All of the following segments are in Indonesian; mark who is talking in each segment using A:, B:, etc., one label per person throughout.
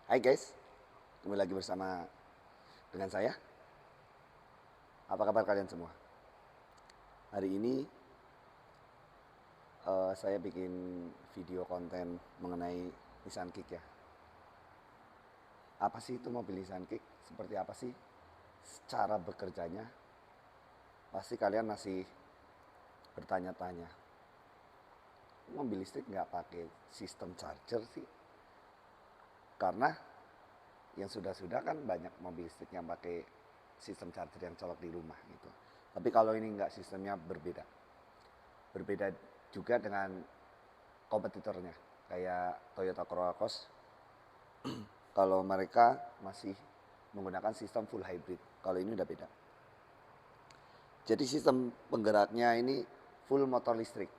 A: Hai guys, kembali lagi bersama dengan saya. Apa kabar kalian semua? Hari ini saya bikin video konten mengenai Nissan Kick ya. Apa sih itu mobil Nissan Kick? Seperti apa sih cara bekerjanya? Pasti kalian masih bertanya-tanya. Mobil listrik nggak pakai sistem charger sih? Karena yang sudah-sudah kan banyak mobil listrik yang pakai sistem charger yang colok di rumah gitu. Tapi kalau ini nggak, sistemnya berbeda. Berbeda juga dengan kompetitornya kayak Toyota Corolla Cross. Kalau mereka masih menggunakan sistem full hybrid, kalau ini udah beda. Jadi sistem penggeraknya ini full motor listrik.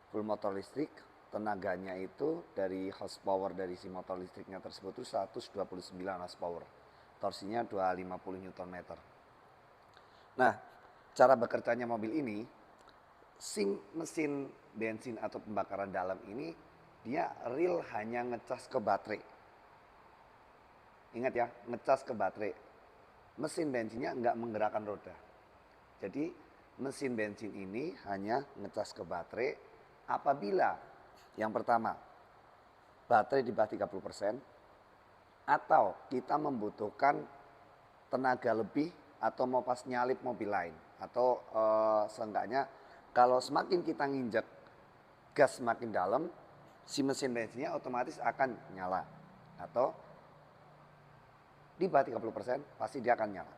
A: Full motor listrik, tenaganya itu dari horsepower dari si motor listriknya tersebut itu 129 horsepower. Torsinya 250 Nm. Nah, cara bekerjanya mobil ini, mesin bensin atau pembakaran dalam ini dia real hanya ngecas ke baterai. Ingat ya, ngecas ke baterai. Mesin bensinnya nggak menggerakkan roda. Jadi mesin bensin ini hanya ngecas ke baterai apabila yang pertama baterai di bawah 30% atau kita membutuhkan tenaga lebih atau mau pas nyalip mobil lain atau seenggaknya kalau semakin kita nginjek gas semakin dalam, si mesin bensinnya otomatis akan nyala. Atau di bawah 30% pasti dia akan nyala.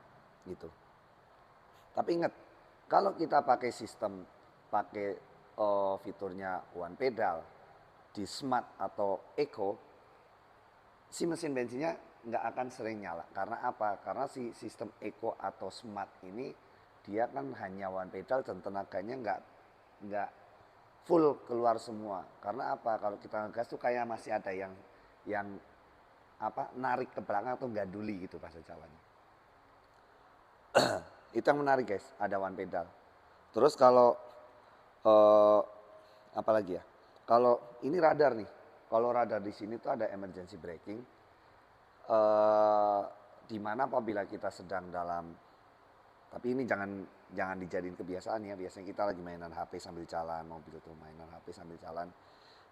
A: Gitu. Tapi ingat, kalau kita pakai sistem, pakai fiturnya one pedal, di smart atau eco, si mesin bensinnya nggak akan sering nyala. Karena apa? Karena si sistem eco atau smart ini, dia kan hanya one pedal dan tenaganya nggak full keluar semua. Karena apa? Kalau kita ngegas tuh kayak masih ada yang apa narik ke belakang atau ganduli gitu bahasa Jawanya. Itu yang menarik guys, ada one pedal. Terus kalau apa lagi ya? Kalau ini radar nih, kalau radar di sini tuh ada emergency braking. Di mana apabila kita sedang dalam, tapi ini jangan dijadiin kebiasaan ya. Biasanya kita lagi mainan HP sambil jalan, mobil tuh mainan HP sambil jalan.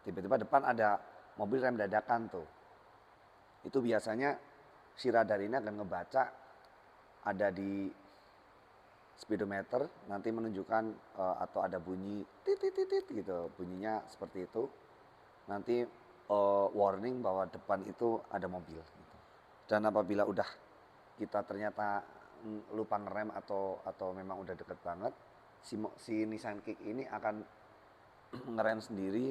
A: Tiba-tiba depan ada mobil rem dadakan tuh. Itu biasanya si radar ini akan ngebaca ada di speedometer, nanti menunjukkan atau ada bunyi tit gitu, bunyinya seperti itu. Nanti warning bahwa depan itu ada mobil gitu. Dan apabila udah kita ternyata lupa ngerem atau memang udah deket banget, si Nissan Kick ini akan ngerem sendiri.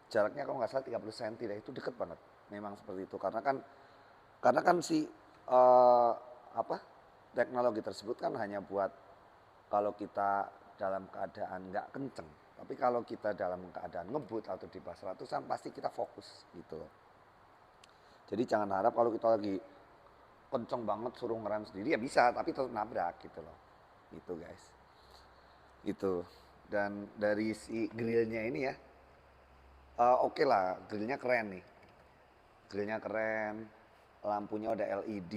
A: Jaraknya kalau nggak salah 30 cm deh, itu deket banget. Memang seperti itu karena kan si apa teknologi tersebut kan hanya buat kalau kita dalam keadaan nggak kenceng. Tapi kalau kita dalam keadaan ngebut atau di bawah 100-an pasti kita fokus gitu loh. Jadi jangan harap kalau kita lagi kenceng banget suruh ngerem sendiri ya bisa, tapi tetap nabrak gitu loh. Itu guys. Itu. Dan dari si grillnya ini ya, oke lah, grillnya keren nih. Grillnya keren, lampunya udah LED,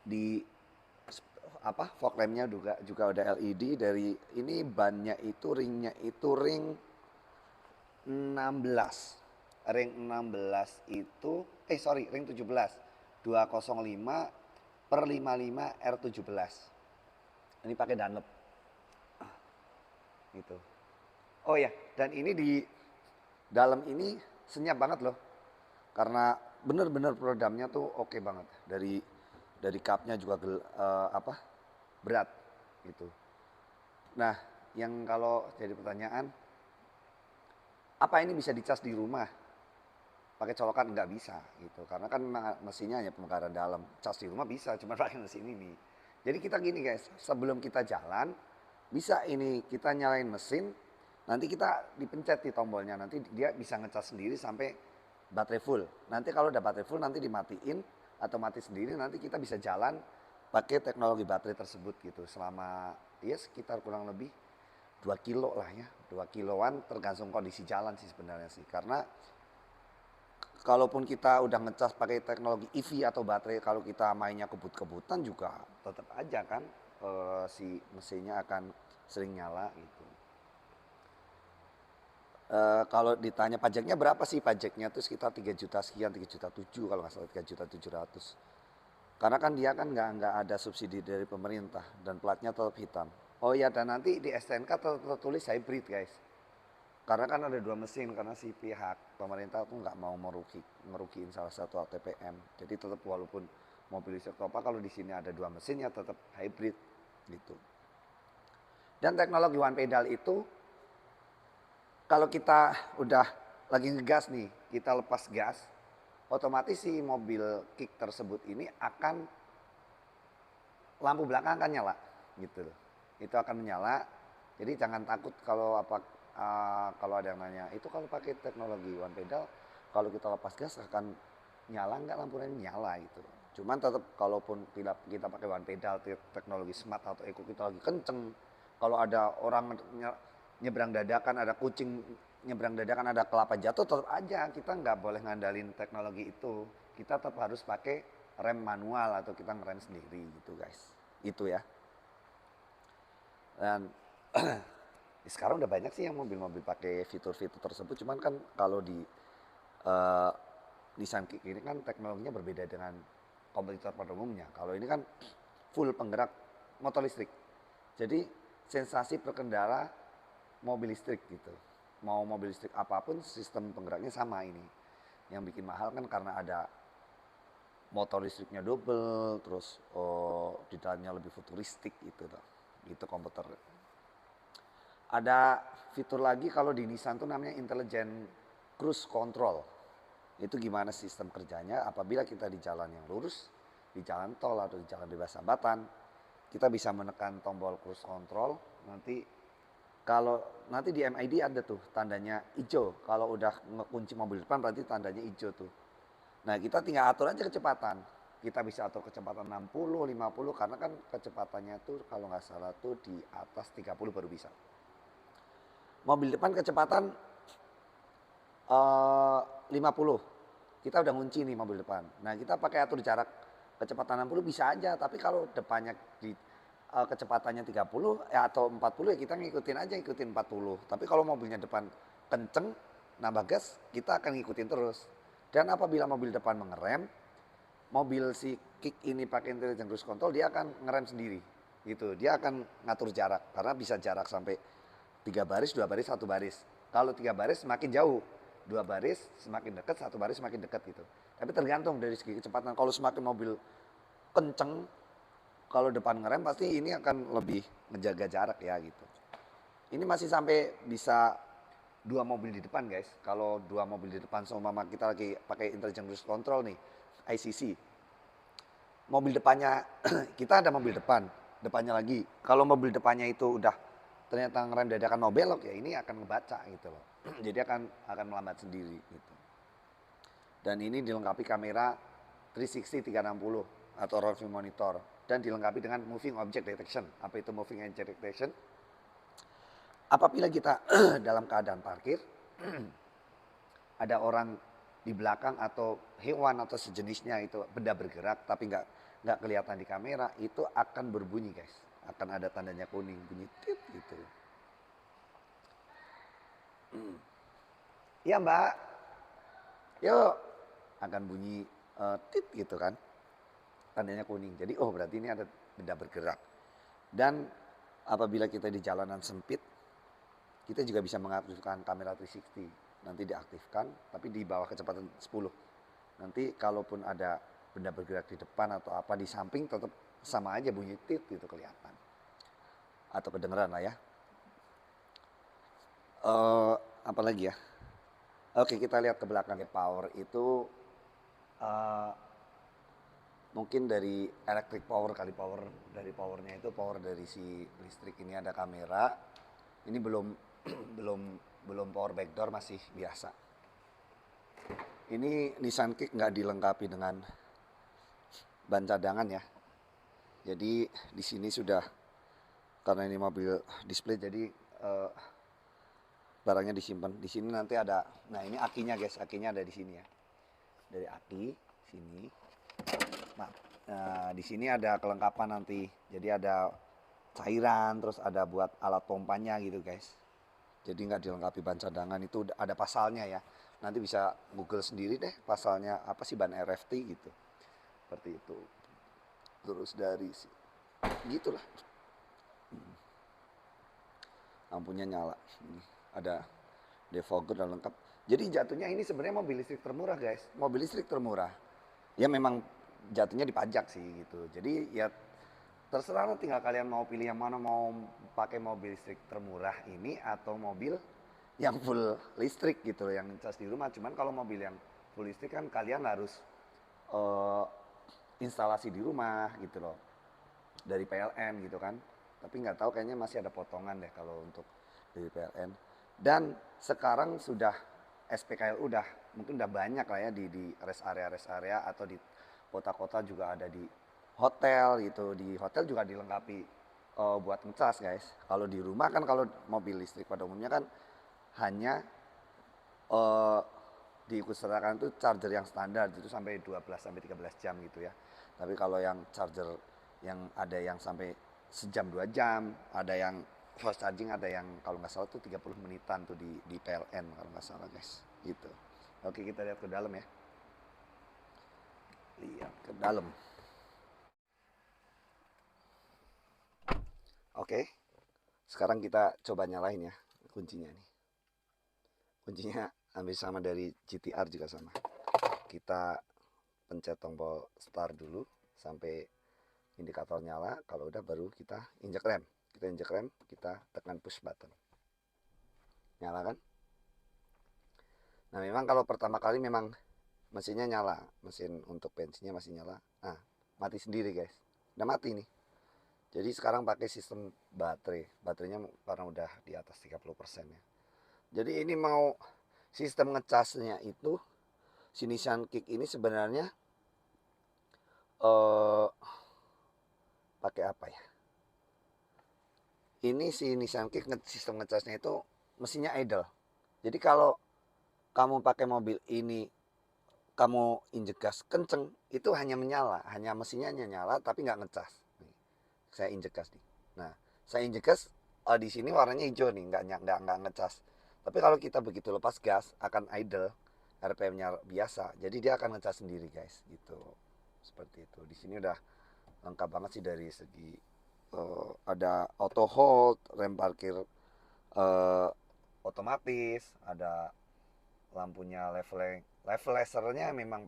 A: di apa fog lampnya juga udah LED. Dari ini bannya itu ringnya itu ring 16. Ring 16 itu ring 17. 205 per 55 R17. Ini pakai Dunlop. Gitu. Oh ya, dan ini di dalam ini senyap banget loh. Karena bener-bener peredamnya tuh oke banget. Dari cupnya juga apa berat gitu. Nah, yang kalau jadi pertanyaan, apa ini bisa dicas di rumah? Pakai colokan nggak bisa gitu. Karena kan mesinnya hanya pembakaran dalam. Cas di rumah bisa, cuma pakai mesin ini. Jadi kita gini guys, sebelum kita jalan, bisa ini kita nyalain mesin, nanti kita dipencet di tombolnya, nanti dia bisa ngecas sendiri sampai baterai full. Nanti kalau udah baterai full nanti dimatiin atau mati sendiri, nanti kita bisa jalan pakai teknologi baterai tersebut gitu selama ya sekitar kurang lebih 2 kilo lah ya, 2 kiloan tergantung kondisi jalan sih sebenarnya sih. Karena kalaupun kita udah ngecas pakai teknologi EV atau baterai, kalau kita mainnya kebut-kebutan juga tetap aja kan si mesinnya akan sering nyala gitu. Kalau ditanya pajaknya berapa sih, pajaknya tuh sekitar 3 juta sekian, 3 juta 7 kalau nggak salah, 3 juta 700. Karena kan dia kan nggak ada subsidi dari pemerintah dan platnya tetap hitam. Oh ya, dan nanti di STNK tertulis hybrid guys. Karena kan ada dua mesin, karena si pihak pemerintah tuh nggak mau ngerugiin salah satu ATPM. Jadi tetap walaupun mobil listrik apa, kalau di sini ada dua mesin ya tetap hybrid gitu. Dan teknologi one pedal itu, kalau kita udah lagi ngegas nih, kita lepas gas, otomatis si mobil kick tersebut ini akan lampu belakang akan nyala gitu loh. Itu akan menyala. Jadi jangan takut kalau kalau ada yang nanya, itu kalau pakai teknologi one pedal, kalau kita lepas gas akan nyala nggak, lampu rem nyala gitu. Cuman tetap kalaupun kita pakai one pedal, teknologi smart atau eco, kita lagi kenceng, kalau ada orang nyebrang dadakan, ada kucing nyebrang dadakan, ada kelapa jatuh, tetap aja kita nggak boleh ngandalin teknologi itu. Kita tetap harus pakai rem manual atau kita ngerem sendiri gitu guys. Itu ya. Dan sekarang udah banyak sih yang mobil-mobil pakai fitur-fitur tersebut. Cuman kan kalau di Nissan Kick ini kan teknologinya berbeda dengan kompetitor pada umumnya. Kalau ini kan full penggerak motor listrik. Jadi sensasi berkendara mobil listrik gitu. Mau mobil listrik apapun sistem penggeraknya sama ini. Yang bikin mahal kan karena ada motor listriknya double, terus di dalamnya lebih futuristik gitu loh. Itu komputer. Ada fitur lagi kalau di Nissan tuh namanya Intelligent Cruise Control. Itu gimana sistem kerjanya apabila kita di jalan yang lurus, di jalan tol atau di jalan bebas hambatan, kita bisa menekan tombol cruise control. Nanti kalau nanti di MID ada tuh tandanya hijau. Kalau udah ngekunci mobil depan berarti tandanya hijau tuh. Nah, kita tinggal atur aja kecepatan. Kita bisa atur kecepatan 60, 50 karena kan kecepatannya tuh kalau nggak salah tuh di atas 30 baru bisa. Mobil depan kecepatan 50. Kita udah ngunci nih mobil depan. Nah, kita pakai atur jarak kecepatan 60 bisa aja, tapi kalau depannya di kecepatannya 30 atau 40 ya kita ngikutin 40. Tapi kalau mobilnya depan kenceng nambah gas, kita akan ngikutin terus. Dan apabila mobil depan mengerem, mobil si Kick ini pakai intelligent cruise control, dia akan ngerem sendiri. Gitu. Dia akan ngatur jarak karena bisa jarak sampai 3 baris, 2 baris, 1 baris. Kalau 3 baris semakin jauh, 2 baris semakin dekat, 1 baris semakin dekat gitu. Tapi tergantung dari segi kecepatan. Kalau semakin mobil kenceng, kalau depan ngerem pasti ini akan lebih menjaga jarak ya gitu. Ini masih sampai bisa 2 mobil di depan guys. Kalau 2 mobil di depan seumpama kita lagi pakai intelligent cruise control nih, ICC. Mobil depannya kita ada mobil depannya lagi. Kalau mobil depannya itu udah ternyata ngerem dadakan mau belok, ya ini akan ngebaca gitu loh. Jadi akan melambat sendiri gitu. Dan ini dilengkapi kamera 360 atau roll view monitor dan dilengkapi dengan moving object detection. Apa itu moving object detection? Apabila kita dalam keadaan parkir, ada orang di belakang atau hewan atau sejenisnya itu benda bergerak tapi nggak kelihatan di kamera, itu akan berbunyi guys. Akan ada tandanya kuning, bunyi tit gitu. Iya mbak, yuk, akan bunyi tit gitu kan. Tandanya kuning. Jadi oh berarti ini ada benda bergerak. Dan apabila kita di jalanan sempit, kita juga bisa mengaktifkan kamera 360. Nanti diaktifkan tapi di bawah kecepatan 10. Nanti kalaupun ada benda bergerak di depan atau apa di samping tetap sama aja bunyi tit gitu kelihatan. Atau kedengeran lah ya. Apa lagi ya? Oke, kita lihat ke belakang. Power itu mungkin dari electric power kali, power dari powernya itu power dari si listrik ini ada kamera. Ini belum power backdoor, masih biasa. Ini Nissan Kick nggak dilengkapi dengan ban cadangan ya. Jadi di sini sudah, karena ini mobil display jadi barangnya disimpan. Di sini nanti ada, nah ini akinya guys, akinya ada di sini ya. dari aki sini. Nah, di sini ada kelengkapan nanti. Jadi ada cairan, terus ada buat alat pompanya gitu guys. Jadi nggak dilengkapi ban cadangan, itu ada pasalnya ya. Nanti bisa Google sendiri deh pasalnya apa sih ban RFT gitu. Seperti itu. Terus dari gitulah. Lampunya nyala. Ini ada defogger dan lengkap. Jadi jatuhnya ini sebenarnya mobil listrik termurah guys. Mobil listrik termurah. Ya memang jatuhnya dipajak sih gitu. Jadi ya terserah tinggal kalian mau pilih yang mana, mau pakai mobil listrik termurah ini atau mobil yang full listrik gitu yang cas di rumah. Cuman kalau mobil yang full listrik kan kalian harus uh, instalasi di rumah gitu loh dari PLN gitu kan. Tapi nggak tahu kayaknya masih ada potongan deh kalau untuk dari PLN. Dan sekarang sudah SPKL mungkin udah banyak lah ya di rest area atau di kota-kota juga ada di hotel gitu. Di hotel juga dilengkapi buat ngecas guys. Kalau di rumah kan kalau mobil listrik pada umumnya kan hanya uh, diikutsertakan itu charger yang standar itu sampai 12 sampai 13 jam gitu ya. Tapi kalau yang charger yang ada yang sampai sejam 2 jam, ada yang fast charging, ada yang kalau nggak salah tuh 30 menitan tuh di PLN kalau nggak salah guys. Gitu. Oke, kita lihat ke dalam ya. Lihat ke dalam. Oke. Sekarang kita coba nyalain ya kuncinya nih. Kuncinya hampir sama dari GTR juga sama. Kita pencet tombol start dulu sampai indikator nyala. Kalau udah baru kita injek rem. Kita injek rem, kita tekan push button. Nyala kan? Nah memang kalau pertama kali memang mesinnya nyala. Mesin untuk bensinnya masih nyala. Nah mati sendiri guys. Udah mati nih. Jadi sekarang pakai sistem baterai. Baterainya karena udah di atas 30% ya. Jadi ini mau sistem ngecasnya itu si Nissan Kick ini sebenarnya pakai apa ya? Ini si Nissan Kick sistem ngecasnya itu mesinnya idle. Jadi kalau kamu pakai mobil ini kamu injek gas kenceng itu hanya menyala, hanya mesinnya hanya nyala tapi nggak ngecas. Nih, saya injek gas nih. Nah, saya injek gas di sini warnanya hijau nih, nggak ngecas. Tapi kalau kita begitu lepas gas akan idle, RPM-nya biasa, jadi dia akan ngecas sendiri guys, gitu. Seperti itu. Di sini udah lengkap banget sih dari segi ada auto hold, rem parkir otomatis, ada lampunya level lasernya memang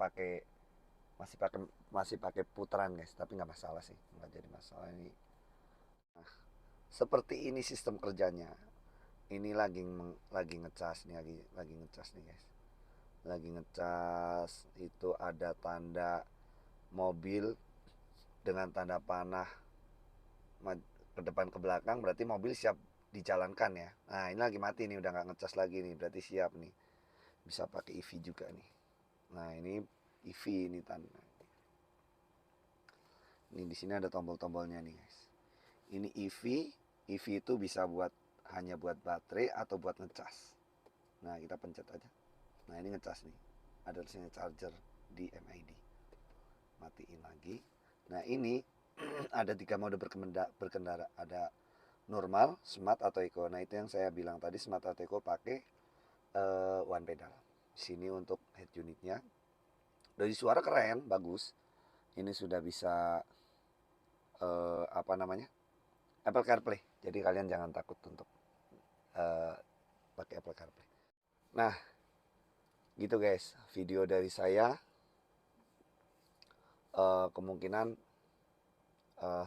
A: masih pakai putaran guys, tapi nggak masalah sih, nggak jadi masalah ini. Nah, seperti ini sistem kerjanya. Ini lagi ngecas nih, lagi ngecas nih guys. Lagi ngecas itu ada tanda mobil dengan tanda panah ke depan ke belakang, berarti mobil siap dijalankan ya. Nah ini lagi mati nih, udah nggak ngecas lagi nih, berarti siap nih. Bisa pakai EV juga nih. Nah ini EV ini tanda. Ini di sini ada tombol-tombolnya nih guys. Ini EV, EV itu bisa hanya buat baterai atau buat ngecas. Nah kita pencet aja. Nah ini ngecas nih. Ada tulisannya charger di MID. Matiin lagi. Nah ini ada 3 mode berkendara. Ada normal, smart atau eco. Nah itu yang saya bilang tadi, smart atau eco pakai one pedal. Sini untuk head unitnya. Dari suara keren, bagus. Ini sudah bisa apa namanya? Apple CarPlay. Jadi kalian jangan takut untuk pakai Apple CarPlay. Nah, gitu guys, video dari saya. Kemungkinan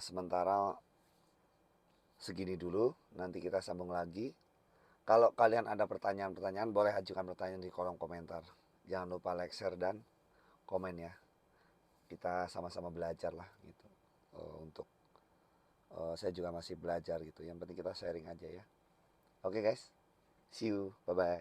A: sementara segini dulu, nanti kita sambung lagi. Kalau kalian ada pertanyaan-pertanyaan, boleh ajukan pertanyaan di kolom komentar. Jangan lupa like, share, dan komen ya. Kita sama-sama belajar lah gitu. Untuk saya juga masih belajar gitu. Yang penting kita sharing aja ya. Oke guys, see you, bye-bye.